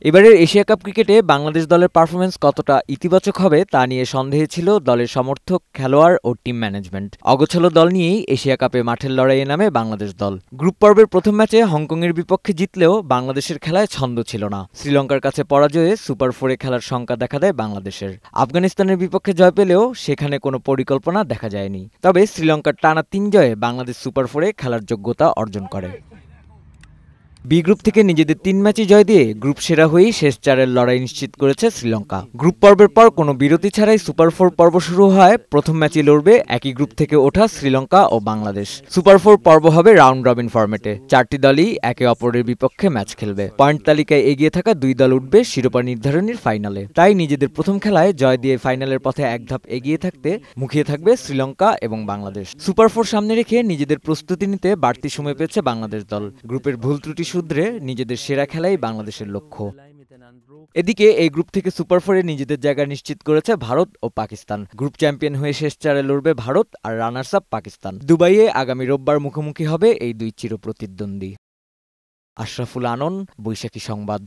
এবারের Asia cup ক্রিকেটে বাংলাদেশ দলের পারফরম্যান্স কতটা ইতিবাচক হবে তা নিয়ে সন্দেহে ছিল দলের সমর্থক, খেলোয়াড় ও টিম ম্যানেজমেন্ট। অগোছালো দল নিয়েই এশিয়া কাপে মাঠের লড়াইয়ে নামে বাংলাদেশ দল। গ্রুপ পর্বের প্রথম ম্যাচে হংকংয়ের বিপক্ষে জিতলেও বাংলাদেশের খেলায় ছন্দ ছিল না। শ্রীলঙ্কার কাছে পরাজয়ে সুপার ফোরে খেলার শঙ্কা দেখা দেয় বাংলাদেশের। আফগানিস্তানের বিপক্ষে জয় পেলেও সেখানে কোনো পরিকল্পনা দেখা যায়নি। তবে শ্রীলঙ্কার টানা ৩ জয়ে বাংলাদেশ সুপার ফোরে খেলার যোগ্যতা অর্জন করে। বি গ্রুপ থেকে নিজেদের ৩ ম্যাচে জয় দিয়ে গ্রুপ সেরা হয়েই শেষ ৪-এর লড়াই নিশ্চিত করেছে শ্রীলঙ্কা। গ্রুপ পর্বের পর কোনো বিরতি ছাড়াই সুপার 4 পর্ব শুরু হয়। প্রথম ম্যাচে লড়বে একই গ্রুপ থেকে ওঠা শ্রীলঙ্কা ও বাংলাদেশ। সুপার 4 পর্ব হবে রাউন্ড রবিন ফরম্যাটে। 4টি দলই একে অপরের বিপক্ষে ম্যাচ খেলবে। পয়েন্ট তালিকায় এগিয়ে থাকা 2 দল উঠবে শিরোপা নির্ধারণীর ফাইনালে। তাই নিজেদের প্রথম খেলায় জয় দিয়ে ফাইনালের পথে এক ধাপ এগিয়ে থাকতে মুখিয়ে থাকবে শ্রীলঙ্কা এবং বাংলাদেশ। সুপার 4 সামনে রেখে নিজেদের প্রস্তুতি নিতে বাড়তি সময় পেয়েছে বাংলাদেশ দল। গ্রুপের ভুল ত্রুটি শুধরে নিজেদের সেরা খেলাই বাংলাদেশের লক্ষ্য। এদিকে এই গ্রুপ থেকে সুপার 4-এ নিজেদের জায়গা নিশ্চিত করেছে ভারত ও পাকিস্তান। গ্রুপ চ্যাম্পিয়ন হয়ে শেষ 4-এ লড়বে ভারত আর রানার্স আপ পাকিস্তান। দুবাইয়ে আগামী রোববার মুখোমুখি হবে এই দুই চিরপ্রতিদ্বন্দ্বী। আশরাফুল আনন, বৈশাখী সংবাদ।